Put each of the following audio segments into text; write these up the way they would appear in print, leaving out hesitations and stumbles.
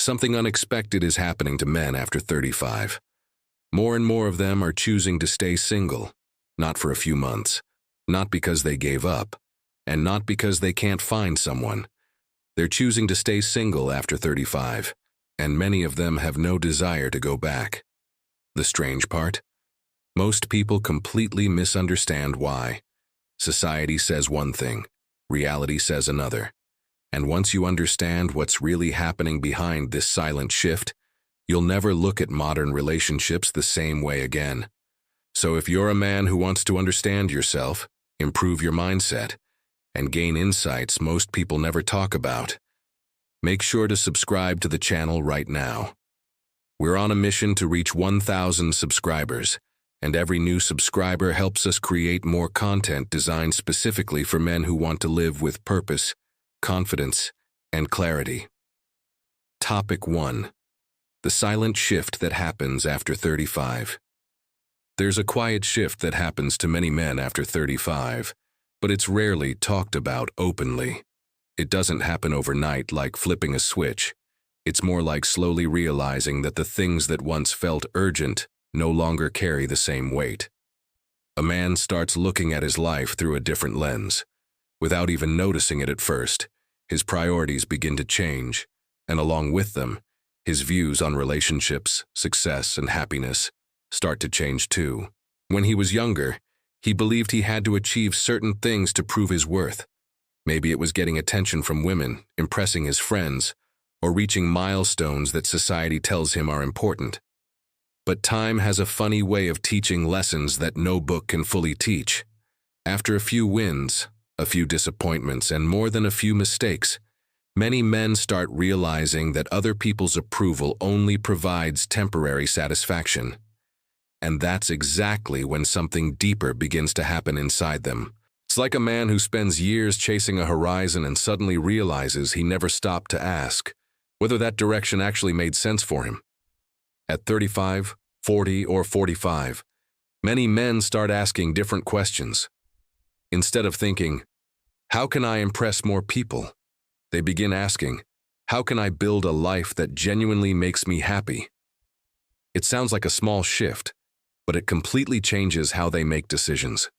Something unexpected is happening to men after 35. More and more of them are choosing to stay single, not for a few months, not because they gave up, and not because they can't find someone. They're choosing to stay single after 35, and many of them have no desire to go back. The strange part? Most people completely misunderstand why. Society says one thing, reality says another. And once you understand what's really happening behind this silent shift, you'll never look at modern relationships the same way again. So if you're a man who wants to understand yourself, improve your mindset, and gain insights most people never talk about, make sure to subscribe to the channel right now. We're on a mission to reach 1,000 subscribers, and every new subscriber helps us create more content designed specifically for men who want to live with purpose, confidence, and clarity. Topic 1. The silent shift that happens after 35. There's a quiet shift that happens to many men after 35, but it's rarely talked about openly. It doesn't happen overnight like flipping a switch. It's more like slowly realizing that the things that once felt urgent no longer carry the same weight. A man starts looking at his life through a different lens. Without even noticing it at first, his priorities begin to change, and along with them, his views on relationships, success, and happiness start to change too. When he was younger, he believed he had to achieve certain things to prove his worth. Maybe it was getting attention from women, impressing his friends, or reaching milestones that society tells him are important. But time has a funny way of teaching lessons that no book can fully teach. After a few wins, a few disappointments, and more than a few mistakes, many men start realizing that other people's approval only provides temporary satisfaction. And that's exactly when something deeper begins to happen inside them. It's like a man who spends years chasing a horizon and suddenly realizes he never stopped to ask whether that direction actually made sense for him. At 35, 40, or 45, many men start asking different questions. Instead of thinking, "How can I impress more people?" they begin asking, "How can I build a life that genuinely makes me happy?" It sounds like a small shift, but it completely changes how they make decisions.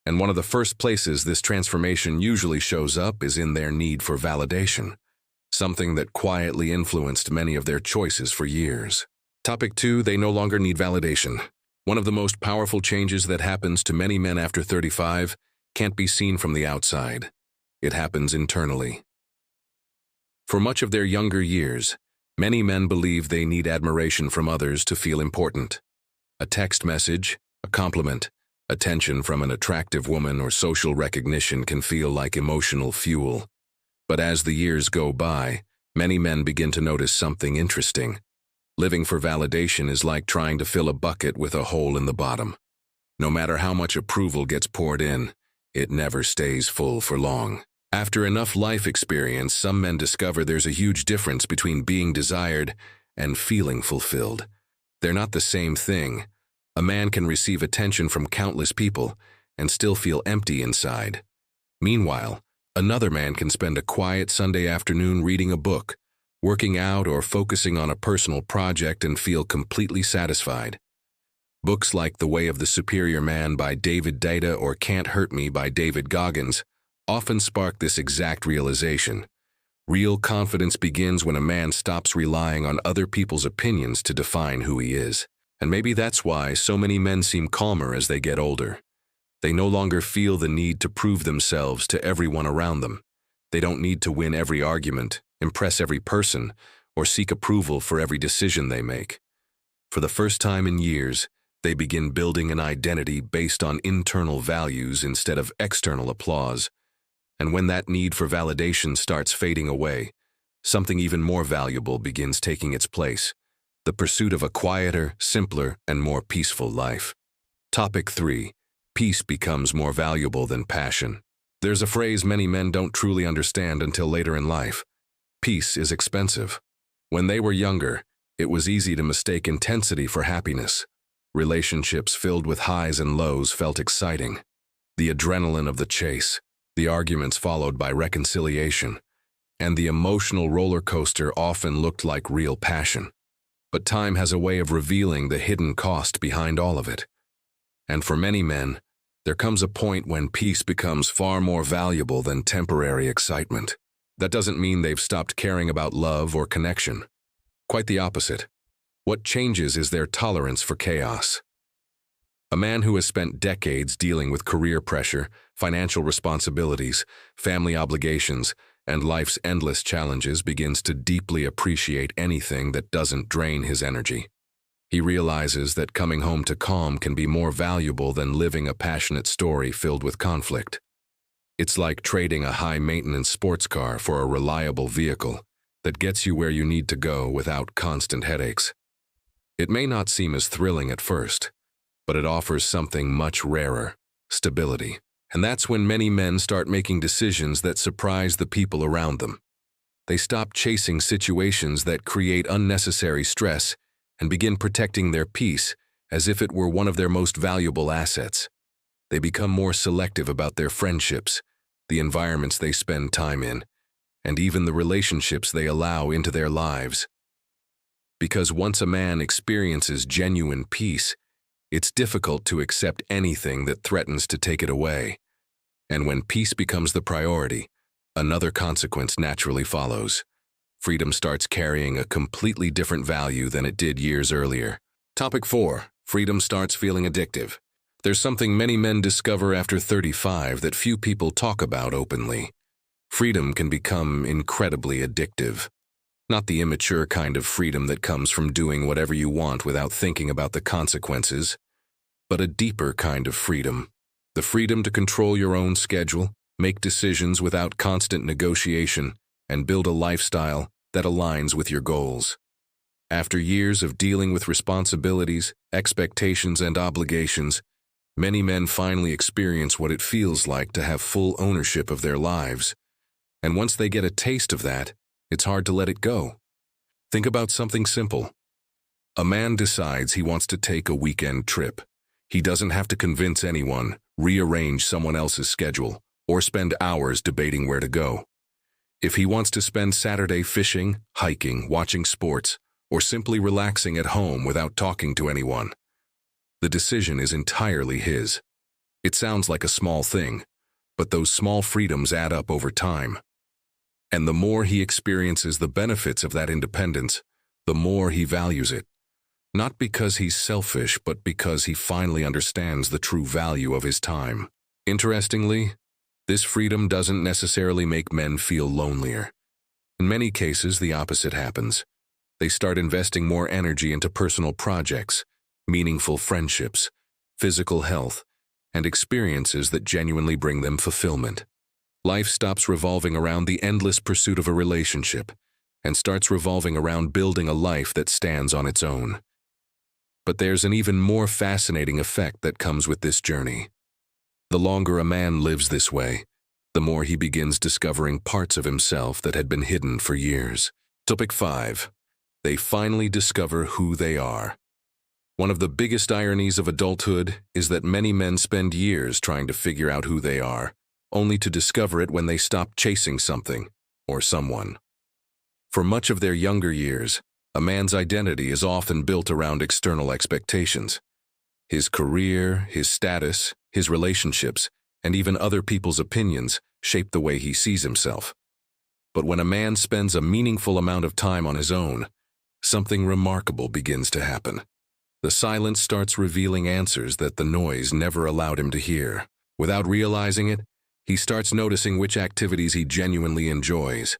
And one of the first places this transformation usually shows up is in their need for validation, something that quietly influenced many of their choices for years. Topic 2. They no longer need validation. One of the most powerful changes that happens to many men after 35 can't be seen from the outside. It happens internally. For much of their younger years, many men believe they need admiration from others to feel important. A text message, a compliment, attention from an attractive woman, or social recognition can feel like emotional fuel. But as the years go by, many men begin to notice something interesting. Living for validation is like trying to fill a bucket with a hole in the bottom. No matter how much approval gets poured in, it never stays full for long. After enough life experience, some men discover there's a huge difference between being desired and feeling fulfilled. They're not the same thing. A man can receive attention from countless people and still feel empty inside. Meanwhile, another man can spend a quiet Sunday afternoon reading a book, working out, or focusing on a personal project and feel completely satisfied. Books like The Way of the Superior Man by David Deida or Can't Hurt Me by David Goggins often spark this exact realization. Real confidence begins when a man stops relying on other people's opinions to define who he is. And maybe that's why so many men seem calmer as they get older. They no longer feel the need to prove themselves to everyone around them. They don't need to win every argument, impress every person, or seek approval for every decision they make. For the first time in years, they begin building an identity based on internal values instead of external applause. And when that need for validation starts fading away, something even more valuable begins taking its place: the pursuit of a quieter, simpler, and more peaceful life. Topic 3. Peace becomes more valuable than passion. There's a phrase many men don't truly understand until later in life. Peace is expensive. When they were younger, it was easy to mistake intensity for happiness. Relationships filled with highs and lows felt exciting. The adrenaline of the chase, the arguments followed by reconciliation, and the emotional roller coaster often looked like real passion. But time has a way of revealing the hidden cost behind all of it. And for many men, there comes a point when peace becomes far more valuable than temporary excitement. That doesn't mean they've stopped caring about love or connection. Quite the opposite. What changes is their tolerance for chaos. A man who has spent decades dealing with career pressure, financial responsibilities, family obligations, and life's endless challenges begins to deeply appreciate anything that doesn't drain his energy. He realizes that coming home to calm can be more valuable than living a passionate story filled with conflict. It's like trading a high-maintenance sports car for a reliable vehicle that gets you where you need to go without constant headaches. It may not seem as thrilling at first, but it offers something much rarer: stability. And that's when many men start making decisions that surprise the people around them. They stop chasing situations that create unnecessary stress and begin protecting their peace as if it were one of their most valuable assets. They become more selective about their friendships, the environments they spend time in, and even the relationships they allow into their lives. Because once a man experiences genuine peace, it's difficult to accept anything that threatens to take it away. And when peace becomes the priority, another consequence naturally follows. Freedom starts carrying a completely different value than it did years earlier. Topic 4. Freedom starts feeling addictive. There's something many men discover after 35 that few people talk about openly. Freedom can become incredibly addictive. Not the immature kind of freedom that comes from doing whatever you want without thinking about the consequences, but a deeper kind of freedom. The freedom to control your own schedule, make decisions without constant negotiation, and build a lifestyle that aligns with your goals. After years of dealing with responsibilities, expectations, and obligations, many men finally experience what it feels like to have full ownership of their lives. And once they get a taste of that, it's hard to let it go. Think about something simple. A man decides he wants to take a weekend trip. He doesn't have to convince anyone, rearrange someone else's schedule, or spend hours debating where to go. If he wants to spend Saturday fishing, hiking, watching sports, or simply relaxing at home without talking to anyone, the decision is entirely his. It sounds like a small thing, but those small freedoms add up over time. And the more he experiences the benefits of that independence, the more he values it. Not because he's selfish, but because he finally understands the true value of his time. Interestingly, this freedom doesn't necessarily make men feel lonelier. In many cases, the opposite happens. They start investing more energy into personal projects, meaningful friendships, physical health, and experiences that genuinely bring them fulfillment. Life stops revolving around the endless pursuit of a relationship and starts revolving around building a life that stands on its own. But there's an even more fascinating effect that comes with this journey. The longer a man lives this way, the more he begins discovering parts of himself that had been hidden for years. Topic 5. They finally discover who they are. One of the biggest ironies of adulthood is that many men spend years trying to figure out who they are, only to discover it when they stop chasing something or someone. For much of their younger years, a man's identity is often built around external expectations. His career, his status, his relationships, and even other people's opinions shape the way he sees himself. But when a man spends a meaningful amount of time on his own, something remarkable begins to happen. The silence starts revealing answers that the noise never allowed him to hear. Without realizing it, he starts noticing which activities he genuinely enjoys,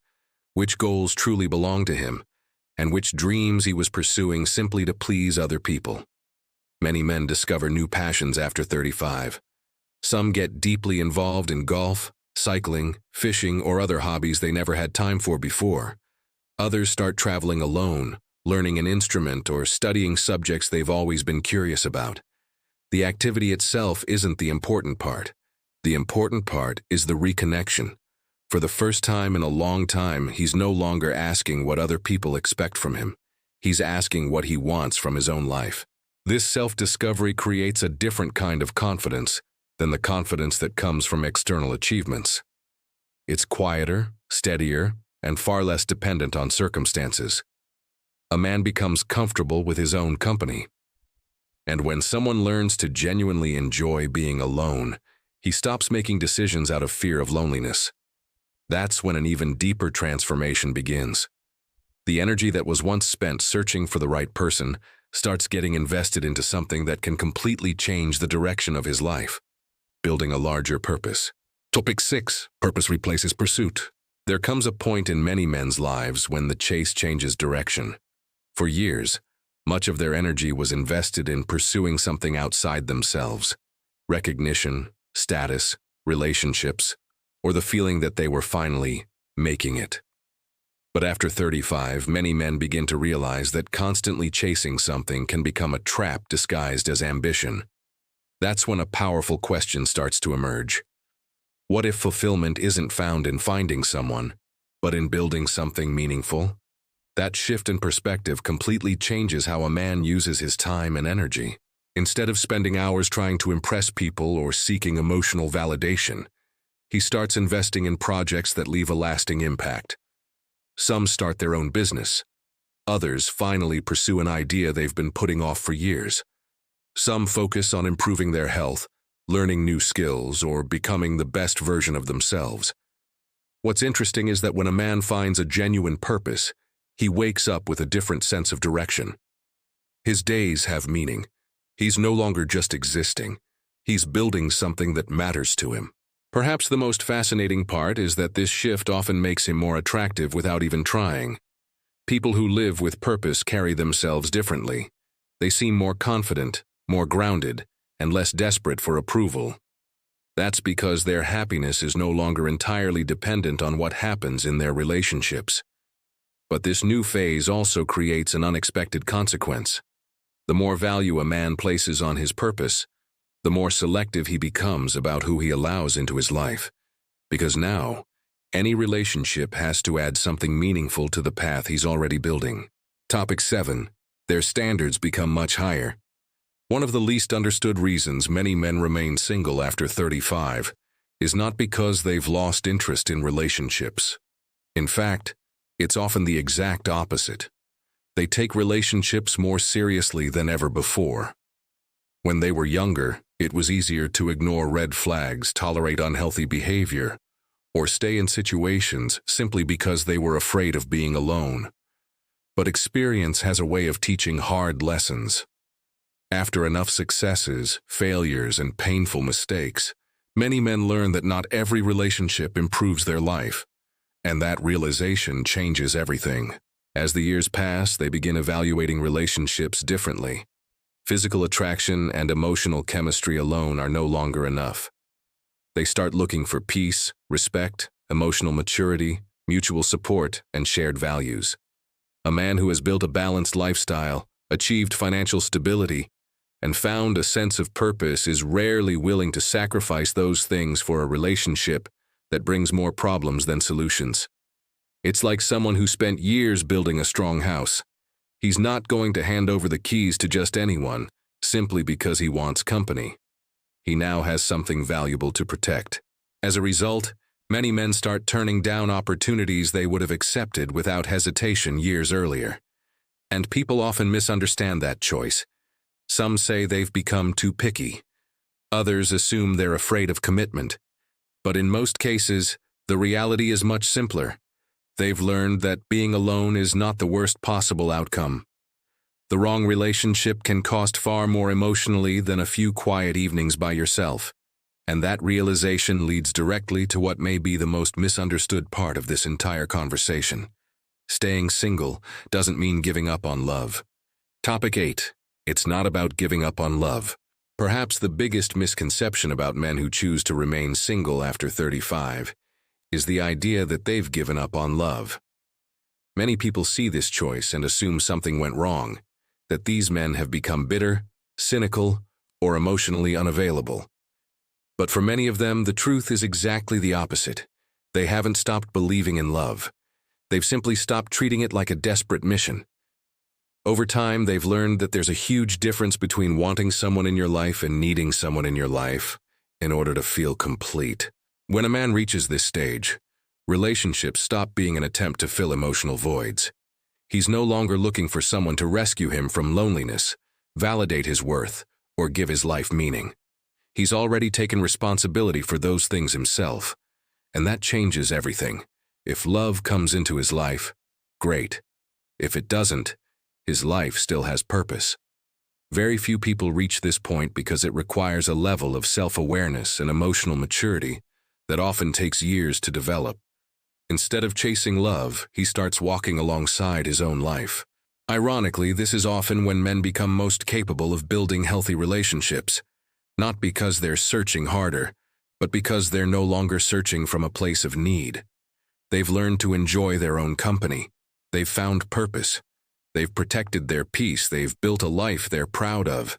which goals truly belong to him, and which dreams he was pursuing simply to please other people. Many men discover new passions after 35. Some get deeply involved in golf, cycling, fishing, or other hobbies they never had time for before. Others start traveling alone, learning an instrument, or studying subjects they've always been curious about. The activity itself isn't the important part. The important part is the reconnection. For the first time in a long time, he's no longer asking what other people expect from him. He's asking what he wants from his own life. This self-discovery creates a different kind of confidence than the confidence that comes from external achievements. It's quieter, steadier, and far less dependent on circumstances. A man becomes comfortable with his own company. And when someone learns to genuinely enjoy being alone, he stops making decisions out of fear of loneliness. That's when an even deeper transformation begins. The energy that was once spent searching for the right person starts getting invested into something that can completely change the direction of his life, building a larger purpose. Topic 6. Purpose replaces pursuit. There comes a point in many men's lives when the chase changes direction. For years, much of their energy was invested in pursuing something outside themselves: recognition, status, relationships, or the feeling that they were finally making it. But after 35, many men begin to realize that constantly chasing something can become a trap disguised as ambition. That's when a powerful question starts to emerge. What if fulfillment isn't found in finding someone, but in building something meaningful? That shift in perspective completely changes how a man uses his time and energy. Instead of spending hours trying to impress people or seeking emotional validation, he starts investing in projects that leave a lasting impact. Some start their own business. Others finally pursue an idea they've been putting off for years. Some focus on improving their health, learning new skills, or becoming the best version of themselves. What's interesting is that when a man finds a genuine purpose, he wakes up with a different sense of direction. His days have meaning. He's no longer just existing. He's building something that matters to him. Perhaps the most fascinating part is that this shift often makes him more attractive without even trying. People who live with purpose carry themselves differently. They seem more confident, more grounded, and less desperate for approval. That's because their happiness is no longer entirely dependent on what happens in their relationships. But this new phase also creates an unexpected consequence. The more value a man places on his purpose, the more selective he becomes about who he allows into his life. Because now, any relationship has to add something meaningful to the path he's already building. Topic 7. Their standards become much higher. One of the least understood reasons many men remain single after 35 is not because they've lost interest in relationships. In fact, it's often the exact opposite. They take relationships more seriously than ever before. When they were younger, it was easier to ignore red flags, tolerate unhealthy behavior, or stay in situations simply because they were afraid of being alone. But experience has a way of teaching hard lessons. After enough successes, failures, and painful mistakes, many men learn that not every relationship improves their life, and that realization changes everything. As the years pass, they begin evaluating relationships differently. Physical attraction and emotional chemistry alone are no longer enough. They start looking for peace, respect, emotional maturity, mutual support, and shared values. A man who has built a balanced lifestyle, achieved financial stability, and found a sense of purpose is rarely willing to sacrifice those things for a relationship that brings more problems than solutions. It's like someone who spent years building a strong house. He's not going to hand over the keys to just anyone, simply because he wants company. He now has something valuable to protect. As a result, many men start turning down opportunities they would have accepted without hesitation years earlier. And people often misunderstand that choice. Some say they've become too picky. Others assume they're afraid of commitment. But in most cases, the reality is much simpler. They've learned that being alone is not the worst possible outcome. The wrong relationship can cost far more emotionally than a few quiet evenings by yourself. And that realization leads directly to what may be the most misunderstood part of this entire conversation. Staying single doesn't mean giving up on love. Topic 8. It's not about giving up on love. Perhaps the biggest misconception about men who choose to remain single after 35 is the idea that they've given up on love. Many people see this choice and assume something went wrong, that these men have become bitter, cynical, or emotionally unavailable. But for many of them, the truth is exactly the opposite. They haven't stopped believing in love. They've simply stopped treating it like a desperate mission. Over time, they've learned that there's a huge difference between wanting someone in your life and needing someone in your life in order to feel complete. When a man reaches this stage, Relationships stop being an attempt to fill emotional voids. He's no longer looking for someone to rescue him from loneliness, validate his worth, or give his life meaning. He's already taken responsibility for those things himself, and that changes everything. If love comes into his life, great. If it doesn't, his life still has purpose. Very few people reach this point because it requires a level of self-awareness and emotional maturity that often takes years to develop. Instead of chasing love, he starts walking alongside his own life. Ironically, this is often when men become most capable of building healthy relationships, not because they're searching harder, but because they're no longer searching from a place of need. They've learned to enjoy their own company. They've found purpose. They've protected their peace. They've built a life they're proud of.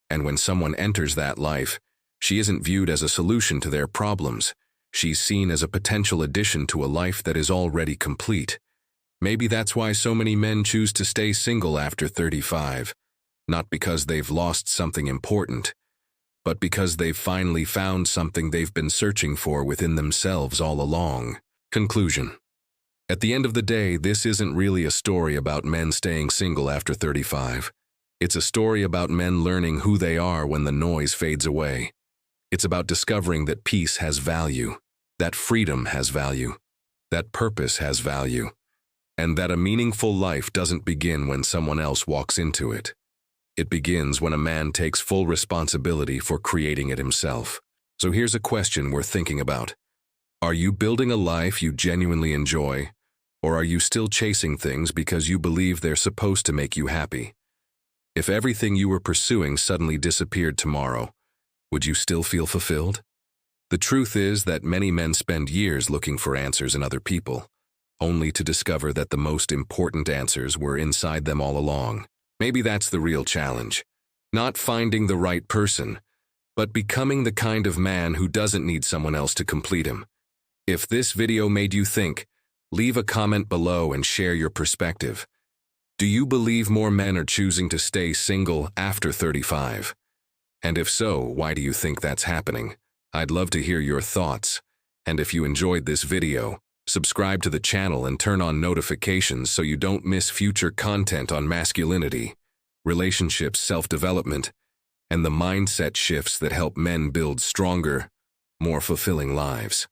And when someone enters that life, she isn't viewed as a solution to their problems. She's seen as a potential addition to a life that is already complete. Maybe that's why so many men choose to stay single after 35, not because they've lost something important, but because they've finally found something they've been searching for within themselves all along. Conclusion. At the end of the day, this isn't really a story about men staying single after 35. It's a story about men learning who they are when the noise fades away. It's about discovering that peace has value, that freedom has value, that purpose has value, and that a meaningful life doesn't begin when someone else walks into it. It begins when a man takes full responsibility for creating it himself. So here's a question worth thinking about. Are you building a life you genuinely enjoy, or are you still chasing things because you believe they're supposed to make you happy? If everything you were pursuing suddenly disappeared tomorrow, would you still feel fulfilled? The truth is that many men spend years looking for answers in other people, only to discover that the most important answers were inside them all along. Maybe that's the real challenge. Not finding the right person, but becoming the kind of man who doesn't need someone else to complete him. If this video made you think, leave a comment below and share your perspective. Do you believe more men are choosing to stay single after 35? And if so, why do you think that's happening? I'd love to hear your thoughts. And if you enjoyed this video, subscribe to the channel and turn on notifications so you don't miss future content on masculinity, relationships, self-development, and the mindset shifts that help men build stronger, more fulfilling lives.